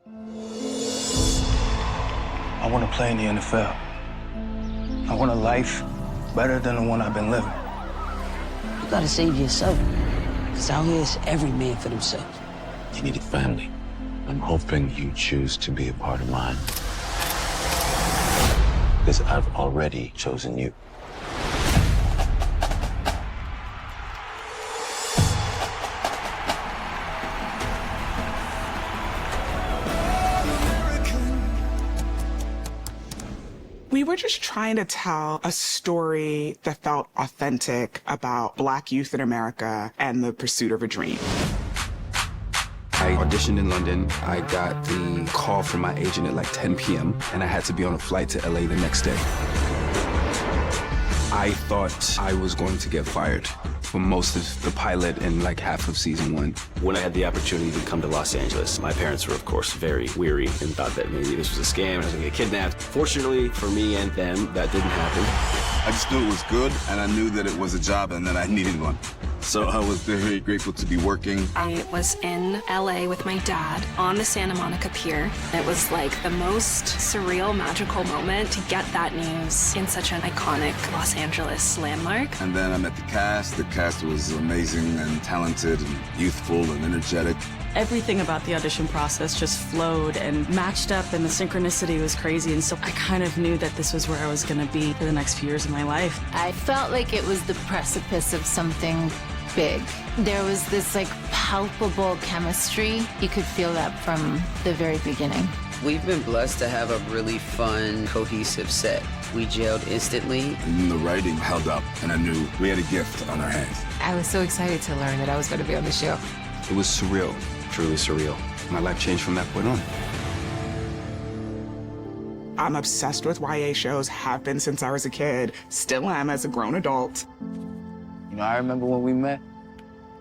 I want to play in the NFL. I want a life better than the one I've been living. You gotta save yourself. Because out here, it's every man for themselves. You need a family. I'm hoping you choose to be a part of mine. Because I've already chosen you. We were just trying to tell a story that felt authentic about Black youth in America and the pursuit of a dream. I auditioned in London. I got the call from my agent at like 10 p.m. and I had to be on a flight to LA the next day. I thought I was going to get fired for most of the pilot and like half of season 1. When I had the opportunity to come to Los Angeles, my parents were, of course, very weary and thought that maybe this was a scam, I was gonna get kidnapped. Fortunately for me and them, that didn't happen. I just knew it was good, and I knew that it was a job and that I needed one. So I was very grateful to be working. I was in LA with my dad on the Santa Monica Pier. It was like the most surreal, magical moment to get that news in such an iconic Los Angeles landmark. And then I met the cast. The cast was amazing and talented and youthful and energetic. Everything about the audition process just flowed and matched up, and the synchronicity was crazy. And so I kind of knew that this was where I was going to be for the next few years of my life. I felt like it was the precipice of something big. There was this like palpable chemistry. You could feel that from the very beginning. We've been blessed to have a really fun, cohesive set. We gelled instantly. And then the writing held up, and I knew we had a gift on our hands. I was so excited to learn that I was going to be on the show. It was surreal, truly surreal. My life changed from that point on. I'm obsessed with YA shows, have been since I was a kid, still am as a grown adult. You know, I remember when we met,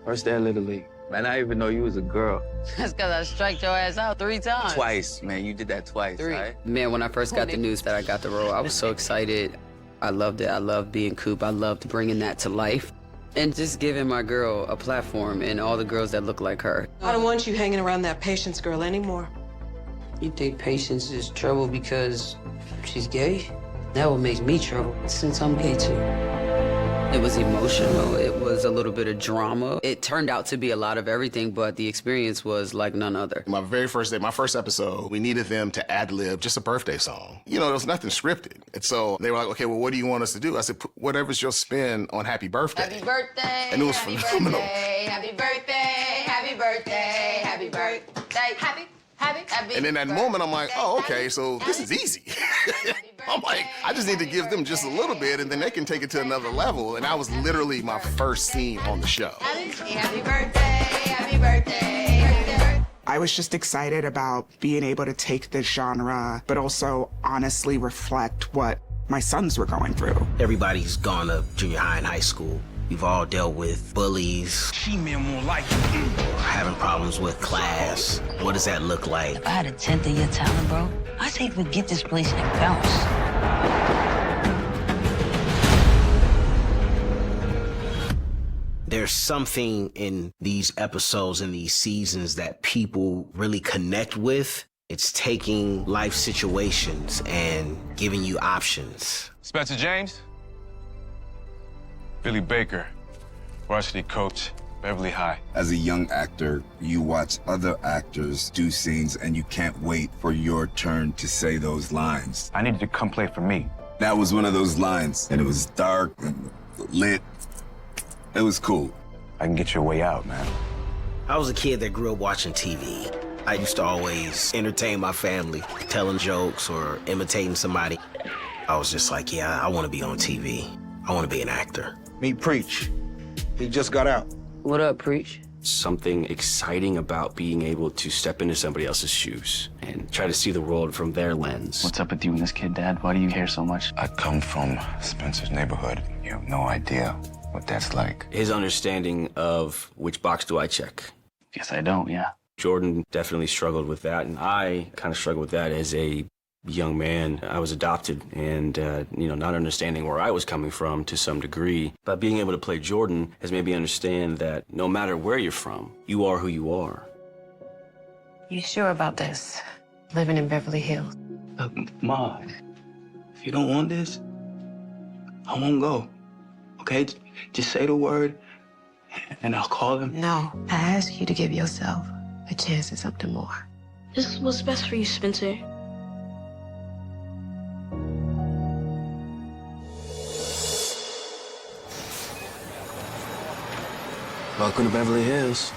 first day at Little League. Man, I didn't even know you was a girl. That's because I striked your ass out 3 times. Twice, man. You did that twice, 3. right? Man, when I first got the news that I got the role, I was so excited. I loved it. I loved being Coop. I loved bringing that to life. And just giving my girl a platform and all the girls that look like her. I don't want you hanging around that Patience girl anymore. You think Patience is trouble because she's gay? That what makes me trouble, since I'm gay too. It was emotional. It was a little bit of drama. It turned out to be a lot of everything, but the experience was like none other. My very first day, my first episode, we needed them to ad-lib just a birthday song. You know, there was nothing scripted. And so they were like, okay, well, what do you want us to do? I said, put whatever's your spin on Happy Birthday. Happy birthday. And it was happy phenomenal. Birthday, happy birthday, happy birthday, happy birthday, happy. And in that moment, I'm like, oh, okay, so this is easy. I'm like, I just need to give them just a little bit, and then they can take it to another level. And that was literally my first scene on the show. Happy birthday, happy birthday, happy birthday. I was just excited about being able to take this genre, but also honestly reflect what my sons were going through. Everybody's gone to junior high and high school. We've all dealt with bullies. She mean more like having problems with class. What does that look like? If I had a tenth of your talent, bro, I'd say we get this place and bounce. There's something in these episodes and these seasons that people really connect with. It's taking life situations and giving you options. Spencer James, Billy Baker, varsity coach, Beverly High. As a young actor, you watch other actors do scenes, and you can't wait for your turn to say those lines. I needed to come play for me. That was one of those lines, and it was dark and lit. It was cool. I can get your way out, man. I was a kid that grew up watching TV. I used to always entertain my family, telling jokes or imitating somebody. I was just like, yeah, I want to be on TV. I want to be an actor. Meet Preach. He just got out. What up, Preach? Something exciting about being able to step into somebody else's shoes and try to see the world from their lens. What's up with you and this kid, Dad? Why do you care so much? I come from Spencer's neighborhood. You have no idea what that's like. His understanding of which box do I check. Guess I don't, yeah. Jordan definitely struggled with that, and I kind of struggled with that as a young man. I was adopted and, not understanding where I was coming from to some degree. But being able to play Jordan has made me understand that no matter where you're from, you are who you are. You sure about this? Living in Beverly Hills? Look, Ma, if you don't want this, I won't go. Okay? Just say the word, and I'll call him. No. I ask you to give yourself a chance at something more. This is what's best for you, Spencer. Welcome to Beverly Hills.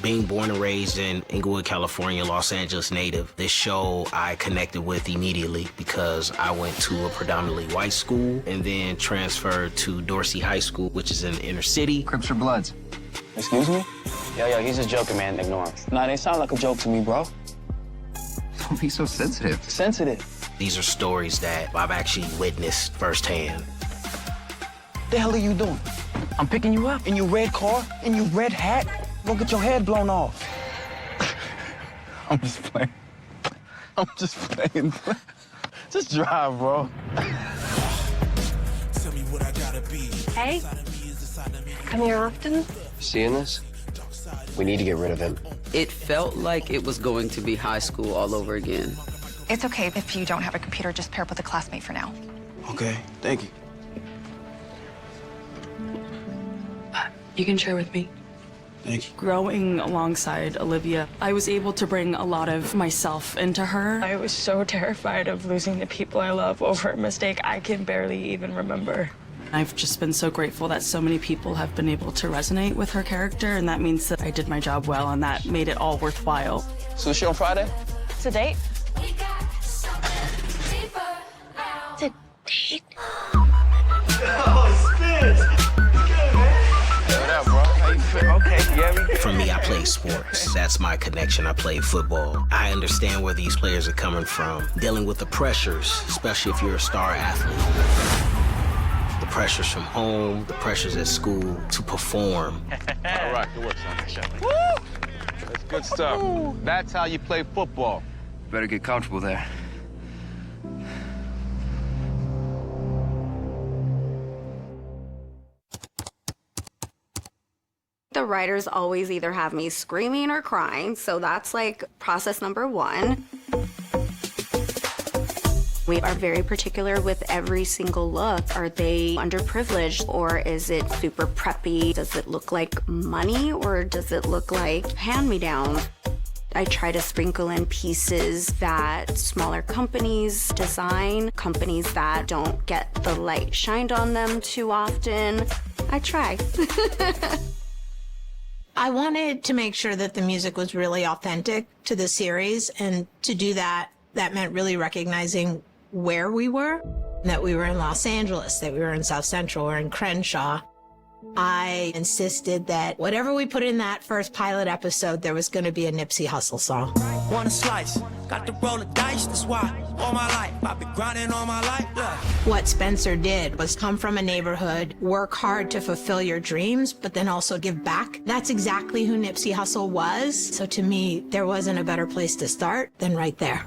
Being born and raised in Inglewood, California, Los Angeles native, this show I connected with immediately because I went to a predominantly white school and then transferred to Dorsey High School, which is in the inner city. Crips or Bloods? Excuse me? Yo, he's just joking, man. Ignore him. Nah, they sound like a joke to me, bro. Don't be so sensitive. Sensitive. These are stories that I've actually witnessed firsthand. The hell are you doing? I'm picking you up in your red car, in your red hat. Go get your head blown off. I'm just playing. I'm just playing. Just drive, bro. Hey, come here often? Seeing this? We need to get rid of him. It felt like it was going to be high school all over again. It's okay if you don't have a computer, just pair up with a classmate for now. Okay, thank you. You can share with me. Thank you. Growing alongside Olivia, I was able to bring a lot of myself into her. I was so terrified of losing the people I love over a mistake I can barely even remember. I've just been so grateful that so many people have been able to resonate with her character, and that means that I did my job well, and that made it all worthwhile. So is she on Friday? It's a date. It's a date? Oh, Spence! For me, I play sports. That's my connection. I play football. I understand where these players are coming from, dealing with the pressures, especially if you're a star athlete. The pressures from home, the pressures at school to perform. All right, good work, son. Woo! That's good stuff. That's how you play football. Better get comfortable there. The writers always either have me screaming or crying, so that's like process number one. We are very particular with every single look. Are they underprivileged, or is it super preppy? Does it look like money, or does it look like hand-me-down? I try to sprinkle in pieces that smaller companies design, companies that don't get the light shined on them too often. I try. I wanted to make sure that the music was really authentic to the series, and to do that, that meant really recognizing where we were, that we were in Los Angeles, that we were in South Central, or in Crenshaw. I insisted that whatever we put in that first pilot episode, there was going to be a Nipsey Hussle song. Want a slice? Got to roll the dice, that's why all my life I've been grinding all my life. Look. What Spencer did was come from a neighborhood, work hard to fulfill your dreams, but then also give back. That's exactly who Nipsey Hussle was. So to me, there wasn't a better place to start than right there.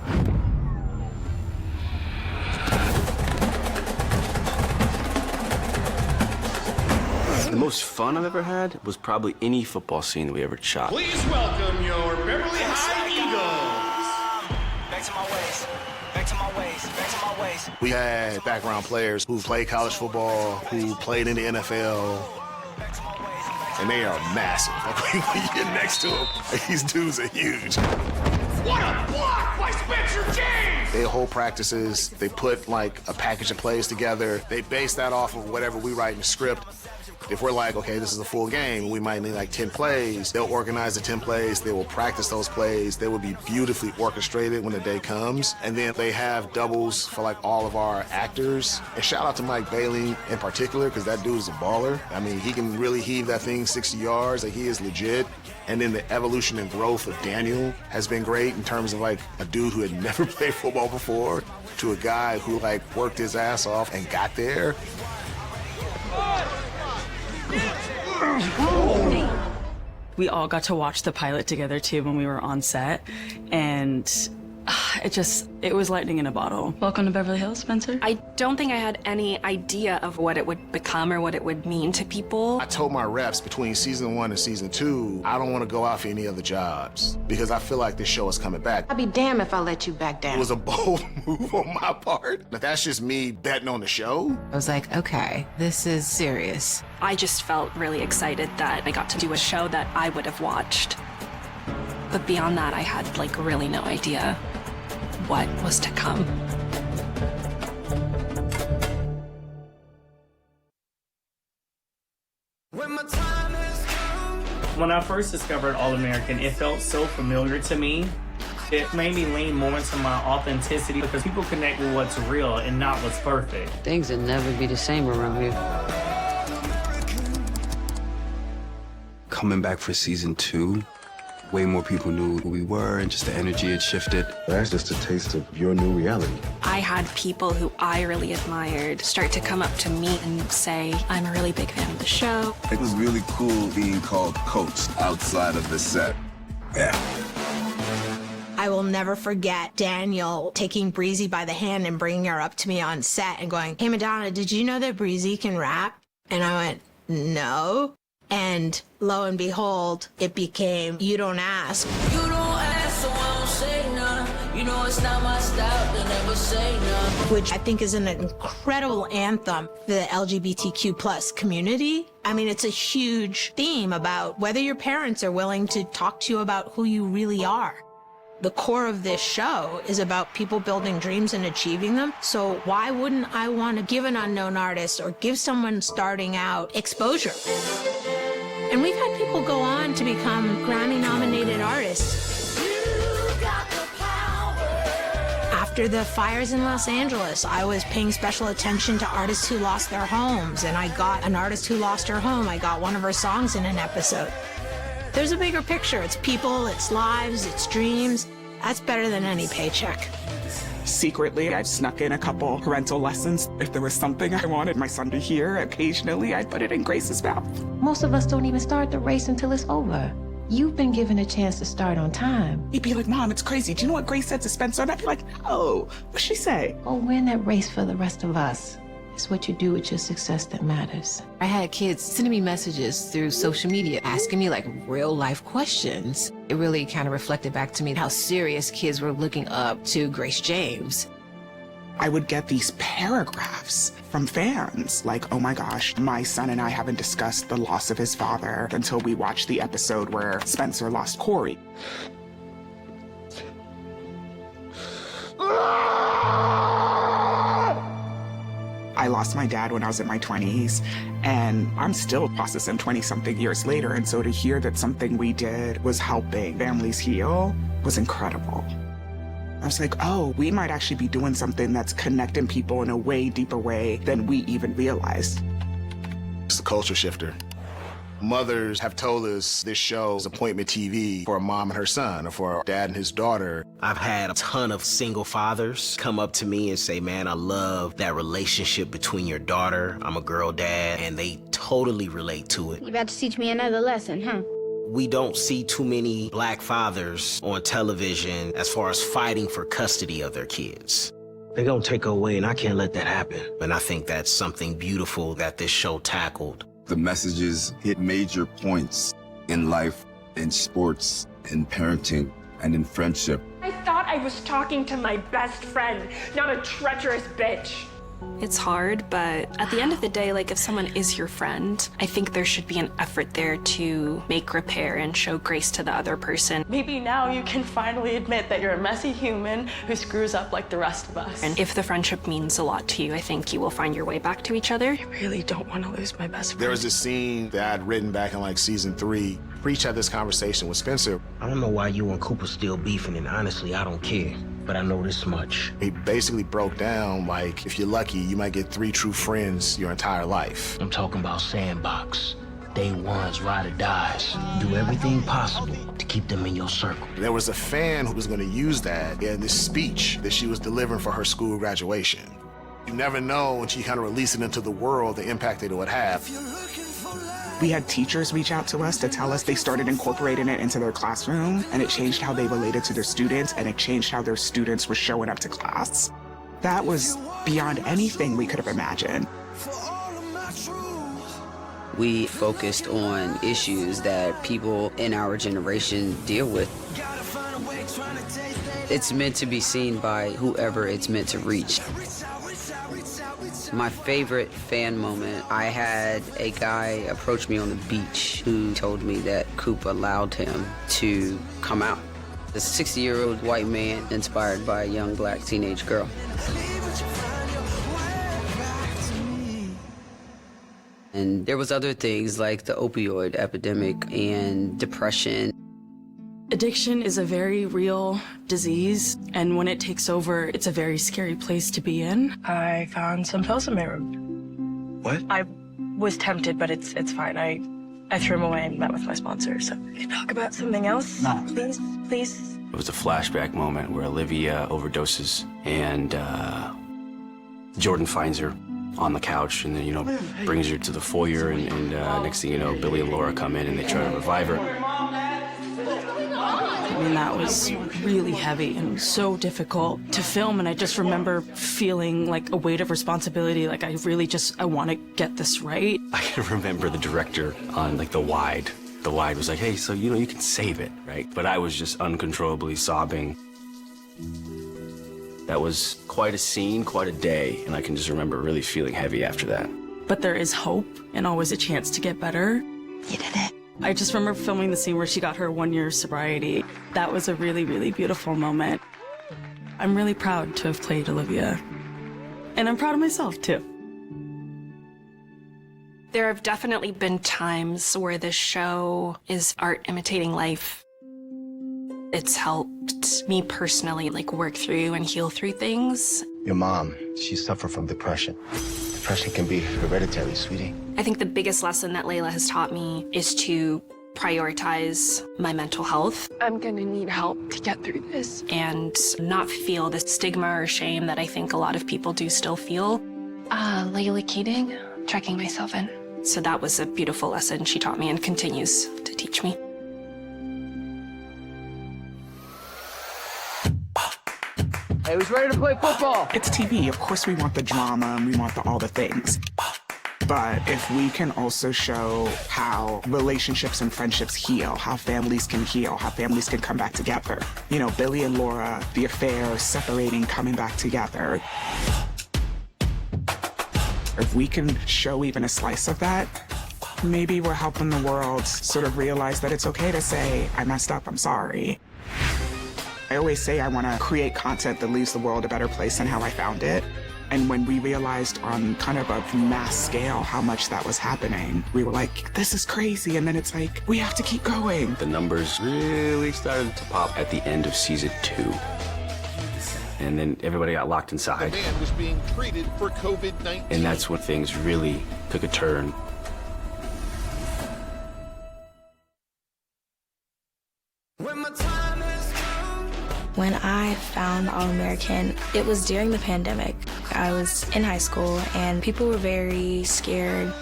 The most fun I've ever had was probably any football scene that we ever shot. Please welcome your Beverly High Eagles. Back to my ways. Back to my ways. Back to my ways. We had background players who played college football, who played in the NFL, and they are massive. Like, when you get next to them, these dudes are huge. What a block by Spencer James! They hold practices, they put like a package of plays together. They base that off of whatever we write in the script. If we're like, okay, this is a full game, we might need like 10 plays. They'll organize the 10 plays. They will practice those plays. They will be beautifully orchestrated when the day comes. And then they have doubles for like all of our actors. And shout out to Mike Bailey in particular, because that dude is a baller. I mean, he can really heave that thing 60 yards. Like, he is legit. And then the evolution and growth of Daniel has been great in terms of like a dude who had never played football before to a guy who like worked his ass off and got there. We all got to watch the pilot together too when we were on set, and It was lightning in a bottle. Welcome to Beverly Hills, Spencer. I don't think I had any idea of what it would become or what it would mean to people. I told my reps between season 1 and season 2, I don't want to go out for any other jobs because I feel like this show is coming back. I'd be damned if I let you back down. It was a bold move on my part, but that's just me betting on the show. I was like, okay, this is serious. I just felt really excited that I got to do a show that I would have watched. But beyond that, I had like really no idea what was to come. When I first discovered All American, it felt so familiar to me. It made me lean more into my authenticity because people connect with what's real and not what's perfect. Things will never be the same around here. Coming back for season 2, way more people knew who we were and just the energy had shifted. That's just a taste of your new reality. I had people who I really admired start to come up to me and say, I'm a really big fan of the show. It was really cool being called coach outside of the set. Yeah. I will never forget Daniel taking Breezy by the hand and bringing her up to me on set and going, hey, Madonna, did you know that Breezy can rap? And I went, no. And lo and behold, it became, you don't ask. You don't ask, so I don't say none. You know it's not my style to never say none. Which I think is an incredible anthem for the LGBTQ plus community. I mean, it's a huge theme about whether your parents are willing to talk to you about who you really are. The core of this show is about people building dreams and achieving them. So why wouldn't I want to give an unknown artist or give someone starting out exposure? And we've had people go on to become Grammy-nominated artists. After the fires in Los Angeles, I was paying special attention to artists who lost their homes, and I got an artist who lost her home. I got one of her songs in an episode. There's a bigger picture. It's people, it's lives, it's dreams. That's better than any paycheck. Secretly, I've snuck in a couple parental lessons. If there was something I wanted my son to hear, occasionally I'd put it in Grace's mouth. Most of us don't even start the race until it's over. You've been given a chance to start on time. He'd be like, Mom, it's crazy. Do you know what Grace said to Spencer? And I'd be like, no, what'd she say? Well, we're in that race for the rest of us. It's what you do with your success that matters. I had kids sending me messages through social media, asking me like real life questions. It really kind of reflected back to me how serious kids were looking up to Grace James. I would get these paragraphs from fans like, oh my gosh, my son and I haven't discussed the loss of his father until we watched the episode where Spencer lost Corey. I lost my dad when I was in my 20s, and I'm still processing 20-something years later, and so to hear that something we did was helping families heal was incredible. I was like, oh, we might actually be doing something that's connecting people in a way deeper way than we even realized. It's a culture shifter. Mothers have told us this show is appointment TV for a mom and her son, or for a dad and his daughter. I've had a ton of single fathers come up to me and say, man, I love that relationship between your daughter. I'm a girl dad, and they totally relate to it. You about to teach me another lesson, huh? We don't see too many black fathers on television as far as fighting for custody of their kids. They're gonna take her away, and I can't let that happen. And I think that's something beautiful that this show tackled. The messages hit major points in life, in sports, in parenting, and in friendship. I thought I was talking to my best friend, not a treacherous bitch. It's hard, but at the end of the day, like if someone is your friend, I think there should be an effort there to make repair and show grace to the other person. Maybe now you can finally admit that you're a messy human who screws up like the rest of us. And if the friendship means a lot to you, I think you will find your way back to each other. I really don't want to lose my best friend. There was this scene that I'd written back in like season 3. Preach had this conversation with Spencer. I don't know why you and Cooper still beefing, and honestly, I don't care. But I know this much. He basically broke down, like, if you're lucky, you might get 3 true friends your entire life. I'm talking about Sandbox. Day ones, ride or dies. Do everything possible to keep them in your circle. There was a fan who was going to use that in this speech that she was delivering for her school graduation. You never know until you kind of release it into the world, the impact that it would have. If you're looking for life, We had teachers reach out to us to tell us they started incorporating it into their classroom, and it changed how they related to their students, and it changed how their students were showing up to class. That was beyond anything we could have imagined. We focused on issues that people in our generation deal with. It's meant to be seen by whoever it's meant to reach. My favorite fan moment, I had a guy approach me on the beach who told me that Coop allowed him to come out. A 60-year-old white man inspired by a young black teenage girl. And there was other things like the opioid epidemic and depression. Addiction is a very real disease, and when it takes over, it's a very scary place to be in. I found some pills in my room. What? I was tempted, but it's fine. I threw them away and met with my sponsor, so we can talk about something else. No. Please. It was a flashback moment where Olivia overdoses and Jordan finds her on the couch and then, brings her to the foyer and next thing you know, Billy and Laura come in and they try to revive her. I mean, that was really heavy and so difficult to film, and I just remember feeling like a weight of responsibility, like I want to get this right. I can remember the director on The Wide. The Wide was like, hey, so you can save it, right? But I was just uncontrollably sobbing. That was quite a scene, quite a day, and I can just remember really feeling heavy after that. But there is hope and always a chance to get better. You did it. I just remember filming the scene where she got her 1-year sobriety. That was a really, really beautiful moment. I'm really proud to have played Olivia. And I'm proud of myself, too. There have definitely been times where this show is art imitating life. It's helped me personally, work through and heal through things. Your mom, she suffered from depression. Depression can be hereditary, sweetie. I think the biggest lesson that Layla has taught me is to prioritize my mental health. I'm gonna need help to get through this. And not feel the stigma or shame that I think a lot of people do still feel. Layla Keating, checking myself in. So that was a beautiful lesson she taught me and continues to teach me. Hey, who's ready to play football? It's TV. Of course we want the drama and we want all the things. But if we can also show how relationships and friendships heal, how families can heal, how families can come back together. Billy and Laura, the affair, separating, coming back together. If we can show even a slice of that, maybe we're helping the world sort of realize that it's okay to say, I messed up, I'm sorry. I always say I want to create content that leaves the world a better place than how I found it. And when we realized on kind of a mass scale how much that was happening, we were like, this is crazy. And then it's like, we have to keep going. The numbers really started to pop at the end of season 2. And then everybody got locked inside. The man was being treated for COVID-19. And that's when things really took a turn. When I found All American, it was during the pandemic. I was in high school and people were very scared.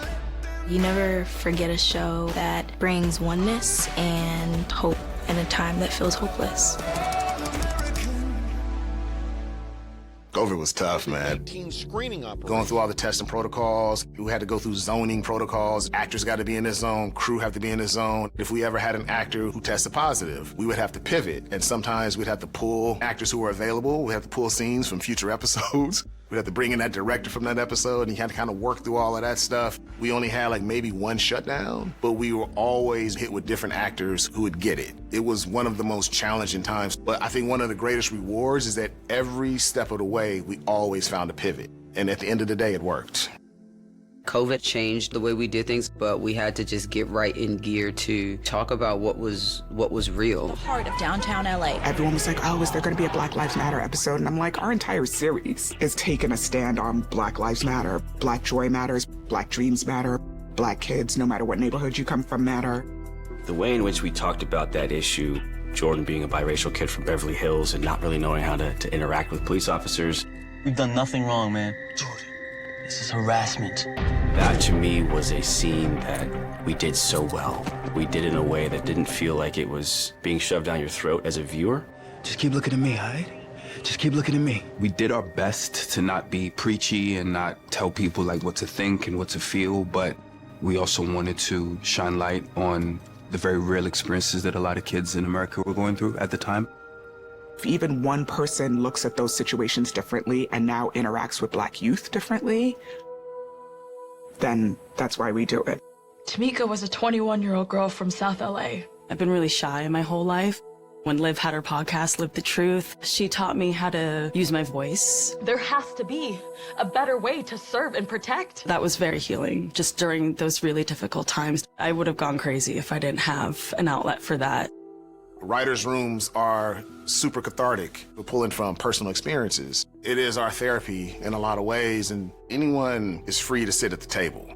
You never forget a show that brings oneness and hope in a time that feels hopeless. COVID was tough, man. Going through all the testing protocols. We had to go through zoning protocols. Actors got to be in this zone. Crew have to be in this zone. If we ever had an actor who tested positive, we would have to pivot. And sometimes we'd have to pull actors who were available. We'd have to pull scenes from future episodes. We'd have to bring in that director from that episode, and you had to kind of work through all of that stuff. We only had maybe one shutdown, but we were always hit with different actors who would get it. It was one of the most challenging times, but I think one of the greatest rewards is that every step of the way, we always found a pivot. And at the end of the day, it worked. COVID changed the way we did things, but we had to just get right in gear to talk about what was real. The heart of downtown LA. Everyone was like, oh, is there going to be a Black Lives Matter episode? And I'm like, our entire series is taking a stand on Black Lives Matter. Black joy matters, Black dreams matter, Black kids, no matter what neighborhood you come from, matter. The way in which we talked about that issue, Jordan being a biracial kid from Beverly Hills and not really knowing how to interact with police officers. We've done nothing wrong, man. Jordan, this is harassment. That to me was a scene that we did so well. We did it in a way that didn't feel like it was being shoved down your throat as a viewer. Just keep looking at me, all right? Just keep looking at me. We did our best to not be preachy and not tell people like what to think and what to feel, but we also wanted to shine light on the very real experiences that a lot of kids in America were going through at the time. If even one person looks at those situations differently and now interacts with Black youth differently, then that's why we do it. Tamika was a 21-year-old girl from South LA. I've been really shy my whole life. When Liv had her podcast, Live the Truth, she taught me how to use my voice. There has to be a better way to serve and protect. That was very healing. Just during those really difficult times, I would have gone crazy if I didn't have an outlet for that. Writers' rooms are super cathartic. We're pulling from personal experiences. It is our therapy in a lot of ways, and anyone is free to sit at the table.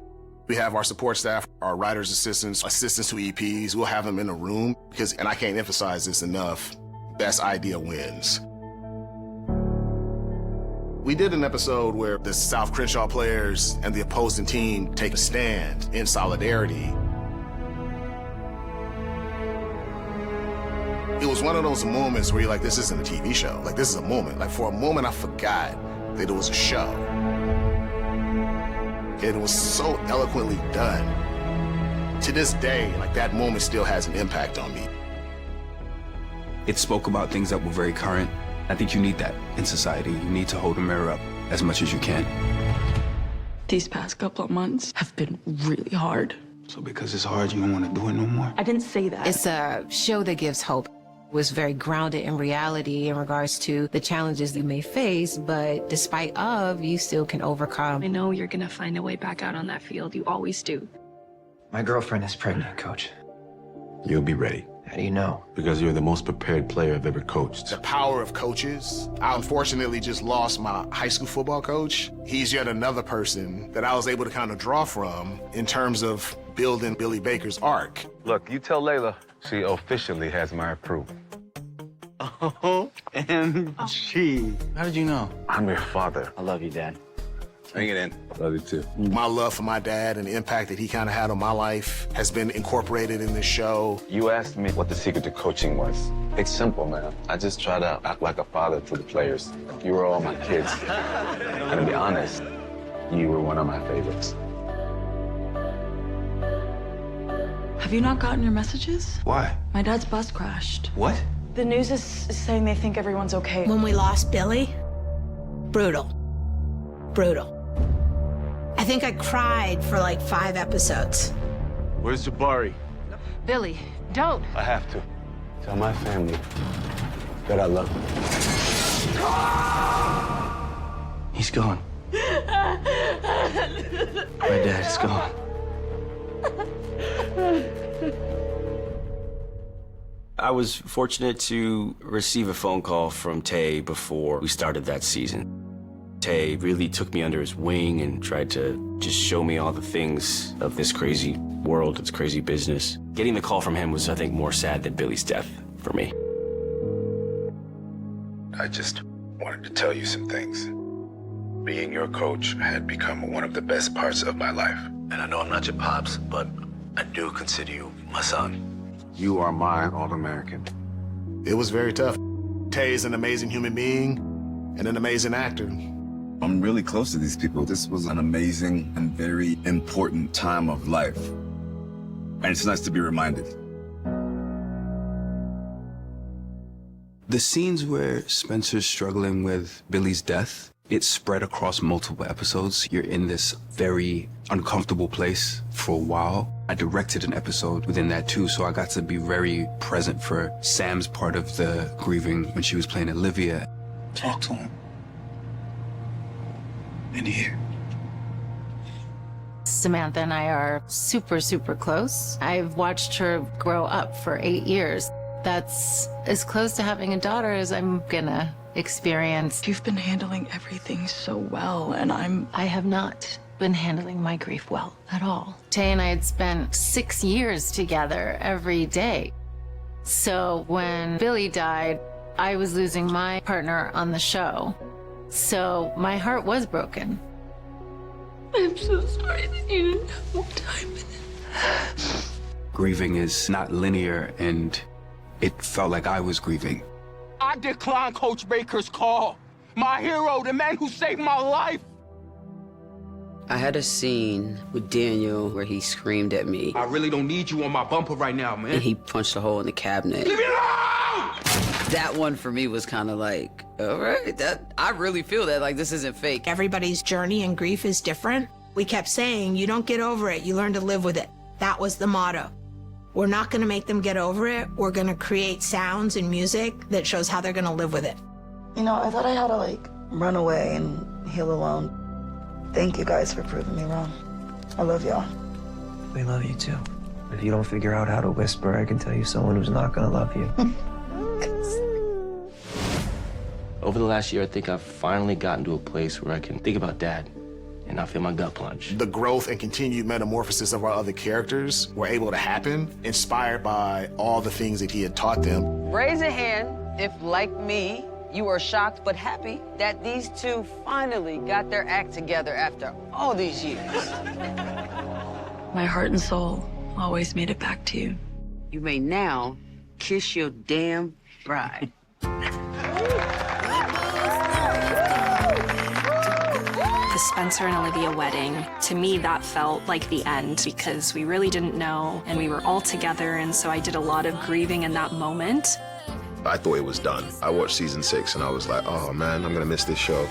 We have our support staff, our writers' assistants, assistants to EPs. We'll have them in a room because, and I can't emphasize this enough, best idea wins. We did an episode where the South Crenshaw players and the opposing team take a stand in solidarity. It was one of those moments where you're like, this isn't a TV show. Like, this is a moment. Like, for a moment, I forgot that it was a show. And it was so eloquently done. To this day, like, that moment still has an impact on me. It spoke about things that were very current. I think you need that in society. You need to hold a mirror up as much as you can. These past couple of months have been really hard. So because it's hard, you don't want to do it no more? I didn't say that. It's a show that gives hope. It was very grounded in reality in regards to the challenges you may face, but despite of, you still can overcome. I know you're gonna find a way back out on that field. You always do. My girlfriend is pregnant, Coach. You'll be ready. How do you know? Because you're the most prepared player I've ever coached. The power of coaches. I unfortunately just lost my high school football coach. He's yet another person that I was able to kind of draw from in terms of building Billy Baker's arc. Look, you tell Layla she officially has my approval. OMG. How did you know? I'm your father. I love you, Dad. Bring it in. Love you too. My love for my dad and the impact that he kind of had on my life has been incorporated in this show. You asked me what the secret to coaching was. It's simple, man. I just try to act like a father to the players. You were all my kids. And to be honest, you were one of my favorites. Have you not gotten your messages? Why? My dad's bus crashed. What? The news is saying they think everyone's okay. When we lost Billy, brutal. Brutal. I think I cried for like 5 episodes. Where's Jabari? Billy, don't. I have to. Tell my family that I love them. He's gone. My dad is gone. I was fortunate to receive a phone call from Tay before we started that season. Tay really took me under his wing and tried to just show me all the things of this crazy world, this crazy business. Getting the call from him was, I think, more sad than Billy's death for me. I just wanted to tell you some things. Being your coach had become one of the best parts of my life. And I know I'm not your pops, but I do consider you my son. You are my All-American. It was very tough. Tay's an amazing human being and an amazing actor. I'm really close to these people. This was an amazing and very important time of life. And it's nice to be reminded. The scenes where Spencer's struggling with Billy's death, it spread across multiple episodes. You're in this very uncomfortable place for a while. I directed an episode within that too, so I got to be very present for Sam's part of the grieving when she was playing Olivia. Talk to him. In here. Samantha and I are super, super close. I've watched her grow up for 8 years. That's as close to having a daughter as I'm gonna experience. You've been handling everything so well, and I have not been handling my grief well at all. Tay and I had spent 6 years together every day. So when Billy died, I was losing my partner on the show. So my heart was broken. I'm so sorry that you didn't have more time with him. Grieving is not linear, and it felt like I was grieving. I decline Coach Baker's call. My hero, the man who saved my life. I had a scene with Daniel where he screamed at me. I really don't need you on my bumper right now, man. And he punched a hole in the cabinet. Leave me alone! That one for me was kind of like, all right, that I really feel that, like, this isn't fake. Everybody's journey and grief is different. We kept saying, you don't get over it, you learn to live with it. That was the motto. We're not gonna make them get over it. We're gonna create sounds and music that shows how they're gonna live with it. You know, I thought I had to, like, run away and heal alone. Thank you guys for proving me wrong. I love y'all. We love you too. If you don't figure out how to whisper, I can tell you someone who's not gonna love you. Over the last year, I think I've finally gotten to a place where I can think about Dad and not feel my gut plunge. The growth and continued metamorphosis of our other characters were able to happen, inspired by all the things that he had taught them. Raise a hand if, like me, you are shocked but happy that these two finally got their act together after all these years. My heart and soul always made it back to you. You may now kiss your damn bride. The Spencer and Olivia wedding, to me, that felt like the end because we really didn't know and we were all together, and so I did a lot of grieving in that moment. I thought it was done. I watched season 6 and I was like, oh man, I'm gonna miss this show.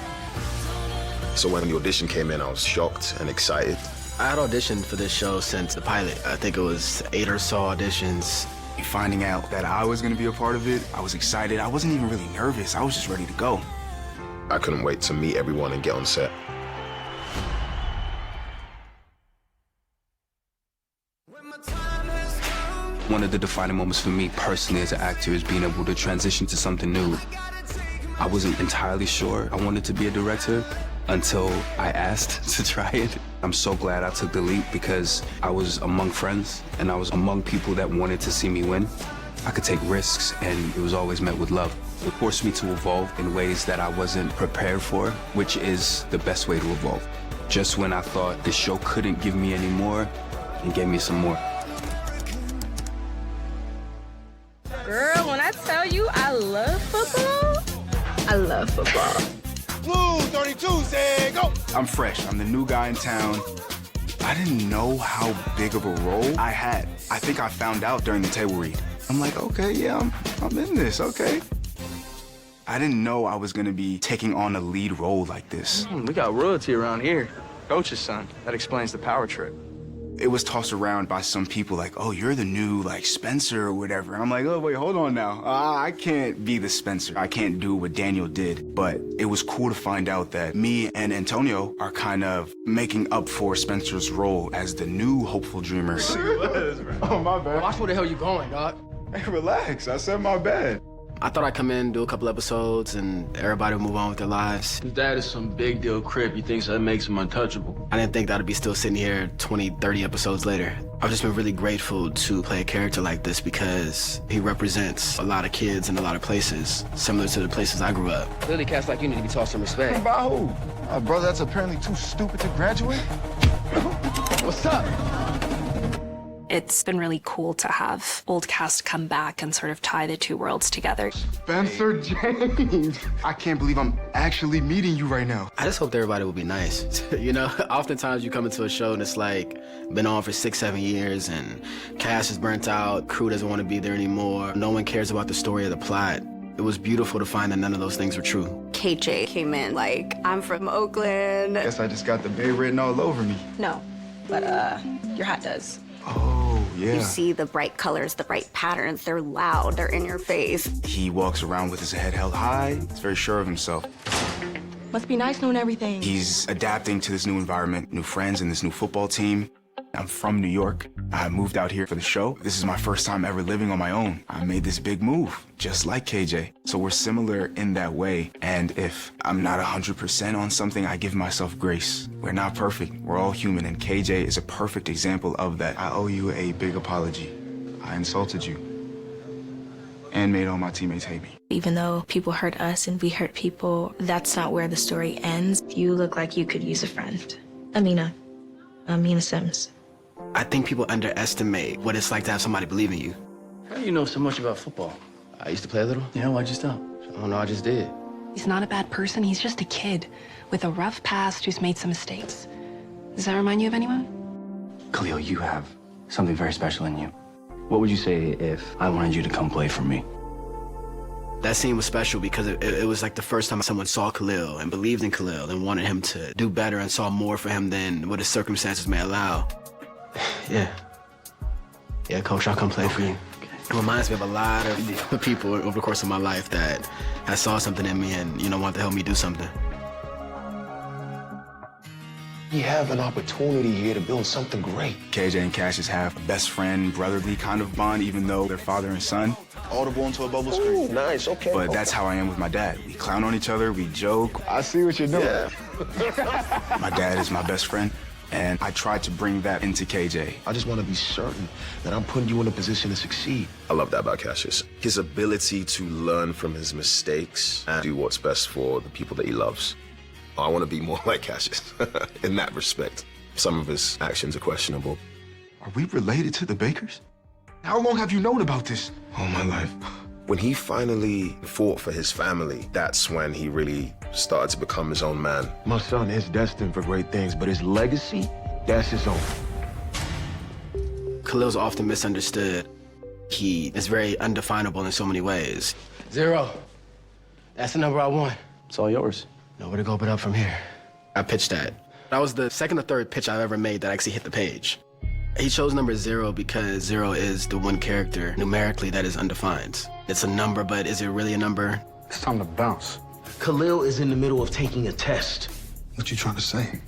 So when the audition came in, I was shocked and excited. I had auditioned for this show since the pilot. I think it was 8 or so auditions. Finding out that I was gonna be a part of it, I was excited. I wasn't even really nervous. I was just ready to go. I couldn't wait to meet everyone and get on set. One of the defining moments for me personally as an actor is being able to transition to something new. I wasn't entirely sure I wanted to be a director until I asked to try it. I'm so glad I took the leap because I was among friends and I was among people that wanted to see me win. I could take risks and it was always met with love. It forced me to evolve in ways that I wasn't prepared for, which is the best way to evolve. Just when I thought the show couldn't give me any more, it gave me some more. Girl, when I tell you I love football, I love football. Blue 32, say go! I'm fresh. I'm the new guy in town. I didn't know how big of a role I had. I think I found out during the table read. I'm like, okay, yeah, I'm in this, okay. I didn't know I was gonna be taking on a lead role like this. We got royalty around here. Coach's son. That explains the power trip. It was tossed around by some people like, oh, you're the new, like, Spencer or whatever. And I'm like, oh, wait, hold on now. I can't be the Spencer. I can't do what Daniel did. But it was cool to find out that me and Antonio are kind of making up for Spencer's role as the new hopeful dreamer. Oh, my bad. Watch where the hell you going, dog. Hey, relax. I said my bad. I thought I'd come in, do a couple episodes, and everybody would move on with their lives. His dad is some big deal crip. He thinks that makes him untouchable. I didn't think that I'd be still sitting here 20, 30 episodes later. I've just been really grateful to play a character like this because he represents a lot of kids in a lot of places, similar to the places I grew up. Clearly, cats like you need to be taught some respect. By who? A brother that's apparently too stupid to graduate? What's up? It's been really cool to have old cast come back and sort of tie the two worlds together. Spencer James. I can't believe I'm actually meeting you right now. I just hoped everybody would be nice. You know, oftentimes you come into a show and it's like, been on for 6, 7 years and cast is burnt out, crew doesn't want to be there anymore, no one cares about the story or the plot. It was beautiful to find that none of those things were true. KJ came in like, I'm from Oakland. Guess I just got the Bay written all over me. No, but your hat does. Oh, yeah. You see the bright colors, the bright patterns. They're loud, they're in your face. He walks around with his head held high. He's very sure of himself. Must be nice knowing everything. He's adapting to this new environment, new friends, and this new football team. I'm from New York. I moved out here for the show. This is my first time ever living on my own. I made this big move, just like KJ. So we're similar in that way. And if I'm not 100% on something, I give myself grace. We're not perfect. We're all human, and KJ is a perfect example of that. I owe you a big apology. I insulted you and made all my teammates hate me. Even though people hurt us and we hurt people, that's not where the story ends. You look like you could use a friend. Amina Sims. I think people underestimate what it's like to have somebody believe in you. How do you know so much about football? I used to play a little. Yeah, why'd you stop? I don't know, I just did. He's not a bad person. He's just a kid with a rough past who's made some mistakes. Does that remind you of anyone? Khalil, you have something very special in you. What would you say if I wanted you to come play for me? That scene was special because it was like the first time someone saw Khalil and believed in Khalil and wanted him to do better and saw more for him than what his circumstances may allow. Yeah, Coach, I'll come play for you. It reminds me of a lot of people over the course of my life that I saw something in me and, wanted to help me do something. We have an opportunity here to build something great. KJ and Cassius have a best friend, brotherly kind of bond, even though they're father and son. Audible into a bubble screen. Ooh, nice, okay. But that's how I am with my dad. We clown on each other, we joke. I see what you're doing. Yeah. My dad is my best friend, and I tried to bring that into KJ. I just want to be certain that I'm putting you in a position to succeed. I love that about Cassius. His ability to learn from his mistakes and do what's best for the people that he loves. I want to be more like Cassius in that respect. Some of his actions are questionable. Are we related to the Bakers? How long have you known about this? All my life. When he finally fought for his family, that's when he really started to become his own man. My son is destined for great things, but his legacy, that's his own. Khalil's often misunderstood. He is very undefinable in so many ways. 0. That's the number I want. It's all yours. Nowhere to go but up from here. I pitched that. That was the second or third pitch I've ever made that actually hit the page. He chose number 0 because 0 is the one character numerically that is undefined. It's a number, but is it really a number? It's time to bounce. Khalil is in the middle of taking a test. What you trying to say?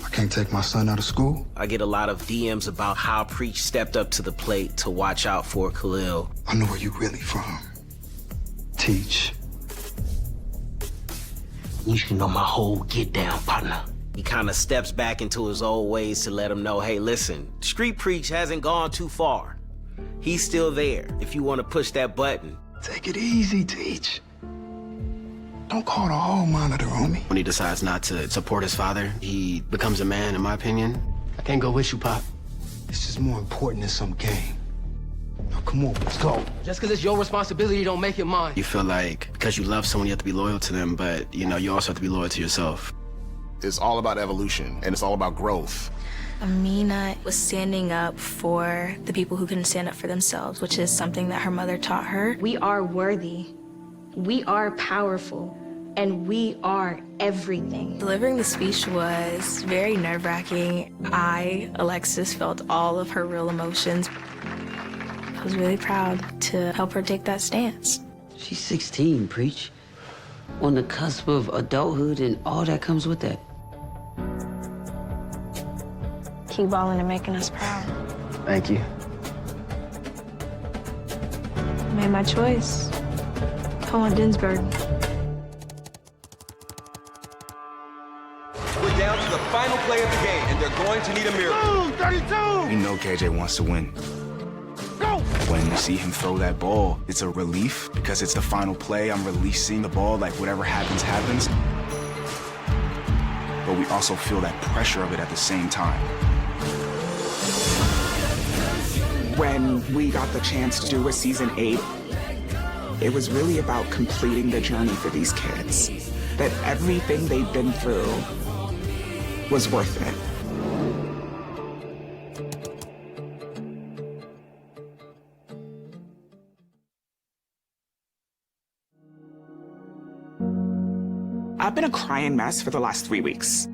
I can't take my son out of school? I get a lot of DMs about how Preach stepped up to the plate to watch out for Khalil. I know where you really from. Teach. You should know my whole get down, partner. He kind of steps back into his old ways to let him know, hey, listen, Street Preach hasn't gone too far. He's still there if you want to push that button. Take it easy, Teach. Don't call the hall monitor on me. When he decides not to support his father, he becomes a man, in my opinion. I can't go with you, Pop. This is more important than some game. Now, come on, let's go. Just because it's your responsibility, don't make it mine. You feel like because you love someone, you have to be loyal to them, but, you also have to be loyal to yourself. It's all about evolution, and it's all about growth. Amina was standing up for the people who couldn't stand up for themselves, which is something that her mother taught her. We are worthy. We are powerful. And we are everything. Delivering the speech was very nerve-wracking. I, Alexis, felt all of her real emotions. I was really proud to help her take that stance. She's 16, Preach. On the cusp of adulthood and all that comes with that. Keep balling and making us proud. Thank you. I made my choice. I want Dinsburg. We're down to the final play of the game, and they're going to need a miracle. 32! You know KJ wants to win. Go! When you see him throw that ball, it's a relief because it's the final play. I'm releasing the ball, like whatever happens, happens. But we also feel that pressure of it at the same time. When we got the chance to do a season 8, it was really about completing the journey for these kids. That everything they've been through was worth it. I've been a crying mess for the last 3 weeks.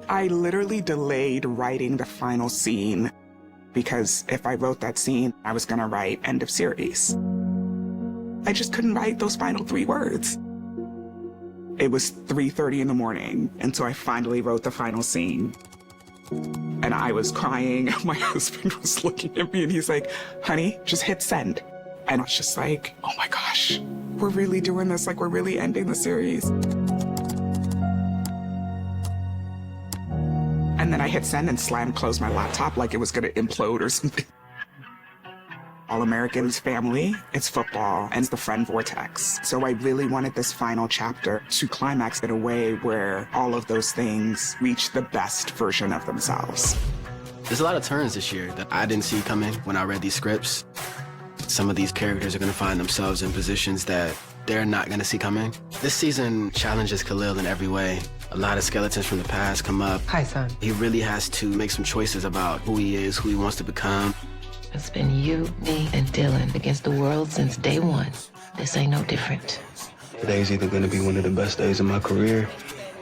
I literally delayed writing the final scene because if I wrote that scene, I was gonna write end of series. I just couldn't write those final 3 words. It was 3:30 in the morning, and so I finally wrote the final scene. And I was crying. My husband was looking at me and he's like, honey, just hit send. And I was just like, oh my gosh, we're really doing this, like we're really ending the series. And then I hit send and slammed closed my laptop like it was gonna implode or something. All Americans family, it's football, and it's the friend vortex. So I really wanted this final chapter to climax in a way where all of those things reach the best version of themselves. There's a lot of turns this year that I didn't see coming when I read these scripts. Some of these characters are going to find themselves in positions that they're not going to see coming. This season challenges Khalil in every way. A lot of skeletons from the past come up. Hi, son. He really has to make some choices about who he is, who he wants to become. It's been you, me, and Dylan against the world since day one. This ain't no different. Today's either going to be one of the best days of my career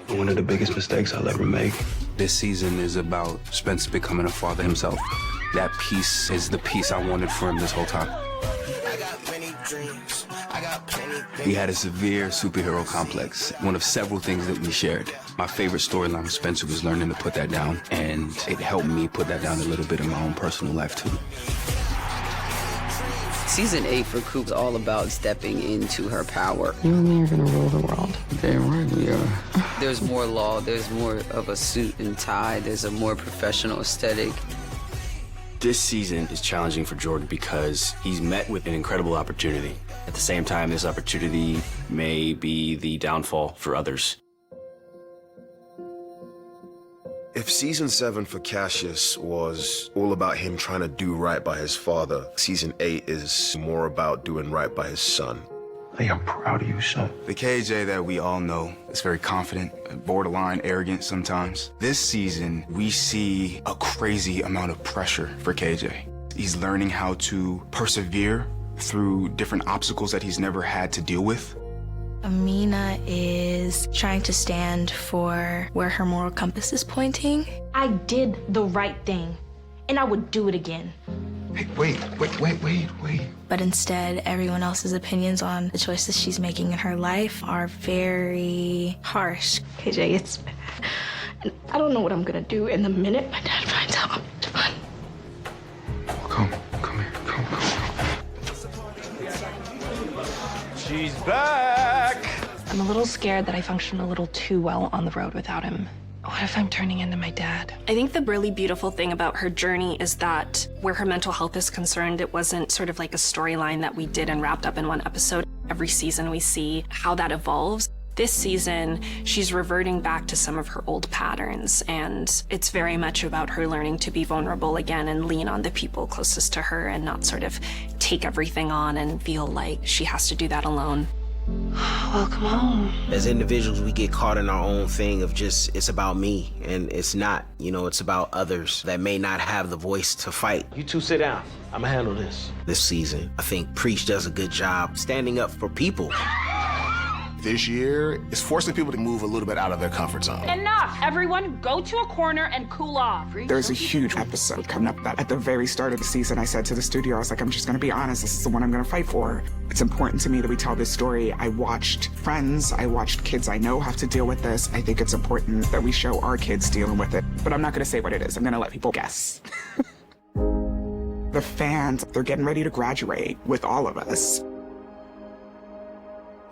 or one of the biggest mistakes I'll ever make. This season is about Spencer becoming a father himself. That piece is the piece I wanted for him this whole time. We had a severe superhero complex, one of several things that we shared. My favorite storyline with Spencer was learning to put that down, and it helped me put that down a little bit in my own personal life, too. Season 8 for Coop's all about stepping into her power. You and me are gonna rule the world. Damn right we are. There's more law, there's more of a suit and tie, there's a more professional aesthetic. This season is challenging for Jordan because he's met with an incredible opportunity. At the same time, this opportunity may be the downfall for others. If season 7 for Cassius was all about him trying to do right by his father, season 8 is more about doing right by his son. Hey, I'm proud of you, son. The KJ that we all know is very confident, borderline arrogant sometimes. This season, we see a crazy amount of pressure for KJ. He's learning how to persevere through different obstacles that he's never had to deal with. Amina is trying to stand for where her moral compass is pointing. I did the right thing, and I would do it again. Hey, wait. But instead, everyone else's opinions on the choices she's making in her life are very harsh. KJ, it's bad. And I don't know what I'm gonna do in the minute my dad finds out. Come here. She's back! I'm a little scared that I function a little too well on the road without him. What if I'm turning into my dad? I think the really beautiful thing about her journey is that where her mental health is concerned, it wasn't sort of like a storyline that we did and wrapped up in one episode. Every season we see how that evolves. This season, she's reverting back to some of her old patterns, and it's very much about her learning to be vulnerable again and lean on the people closest to her and not sort of take everything on and feel like she has to do that alone. Welcome home. As individuals, we get caught in our own thing of just, it's about me, and it's not. You know, it's about others that may not have the voice to fight. You two sit down. I'm gonna handle this. This season, I think Preach does a good job standing up for people. This year is forcing people to move a little bit out of their comfort zone. Enough! Everyone go to a corner and cool off. There's a huge episode coming up that at the very start of the season, I said to the studio, I was like, I'm just gonna be honest, this is the one I'm gonna fight for. It's important to me that we tell this story. I watched friends, I watched kids I know have to deal with this. I think it's important that we show our kids dealing with it. But I'm not gonna say what it is, I'm gonna let people guess. The fans, they're getting ready to graduate with all of us.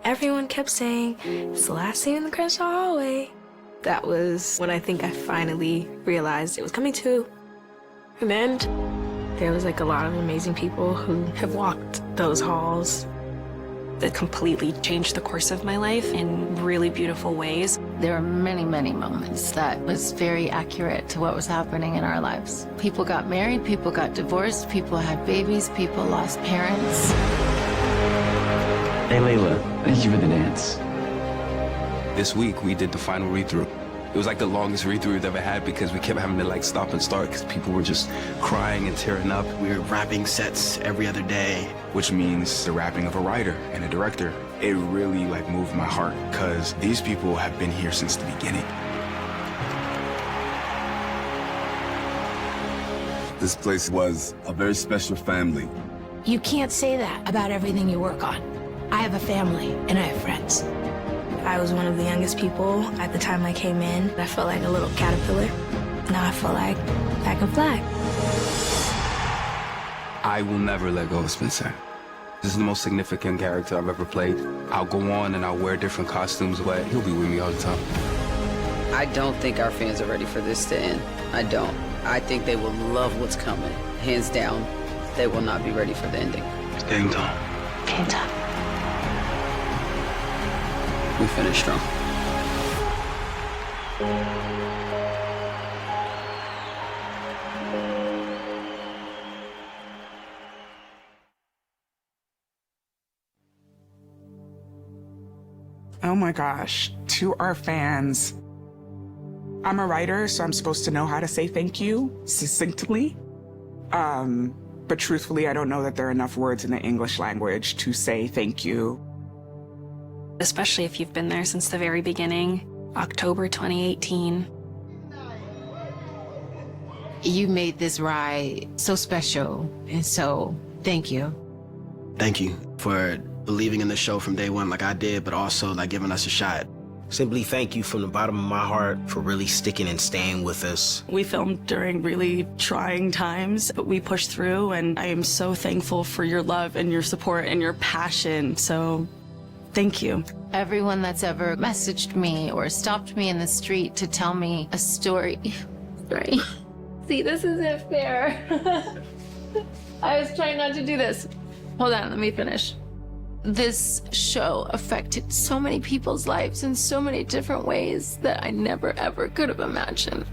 Everyone kept saying, it's the last scene in the Crenshaw hallway. That was when I think I finally realized it was coming to an end. There was like a lot of amazing people who have walked those halls. That completely changed the course of my life in really beautiful ways. There are many, many moments that was very accurate to what was happening in our lives. People got married, people got divorced, people had babies, people lost parents. Hey, Layla, thank you for the dance. This week, we did the final read-through. It was like the longest read-through we've ever had because we kept having to like stop and start because people were just crying and tearing up. We were wrapping sets every other day. Which means the wrapping of a writer and a director. It really like moved my heart because these people have been here since the beginning. This place was a very special family. You can't say that about everything you work on. I have a family and I have friends. I was one of the youngest people at the time I came in. I felt like a little caterpillar. Now I feel like I can fly. I will never let go of Spencer. This is the most significant character I've ever played. I'll go on and I'll wear different costumes, but he'll be with me all the time. I don't think our fans are ready for this to end. I don't. I think they will love what's coming, hands down. they will not be ready for the ending. It's game time. Game time. We finished strong. Oh my gosh, to our fans. I'm a writer, so I'm supposed to know how to say thank you succinctly. But truthfully, I don't know that there are enough words in the English language to say thank you. Especially if you've been there since the very beginning, October 2018. You made this ride so special, and so thank you. Thank you for believing in the show from day one like I did, but also like giving us a shot. Simply thank you from the bottom of my heart for really sticking and staying with us. We filmed during really trying times, but we pushed through, and I am so thankful for your love and your support and your passion. So thank you. Everyone that's ever messaged me or stopped me in the street to tell me a story. Sorry. See, this isn't fair. I was trying not to do this. Hold on, let me finish. This show affected so many people's lives in so many different ways that I never ever could have imagined.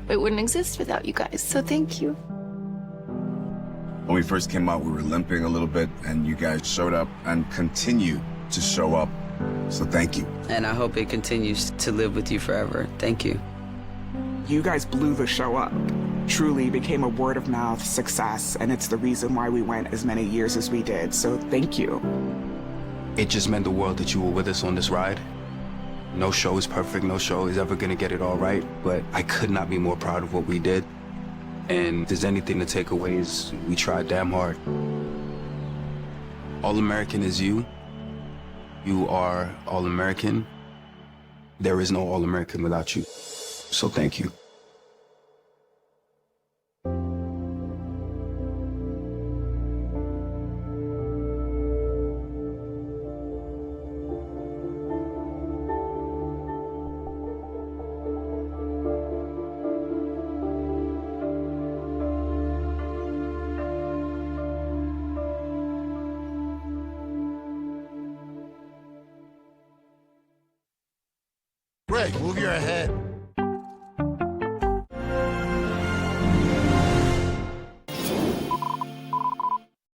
It wouldn't exist without you guys, so thank you. When we first came out, we were limping a little bit, and you guys showed up and continue to show up. So thank you. And I hope it continues to live with you forever. Thank you. You guys blew the show up. Truly became a word of mouth success, and it's the reason why we went as many years as we did, so thank you. It just meant the world that you were with us on this ride. No show is perfect, no show is ever gonna get it all right, but I could not be more proud of what we did. And if there's anything to take away is we tried damn hard. All American is you. You are All American. There is no All American without you. So thank you. Greg, move your head.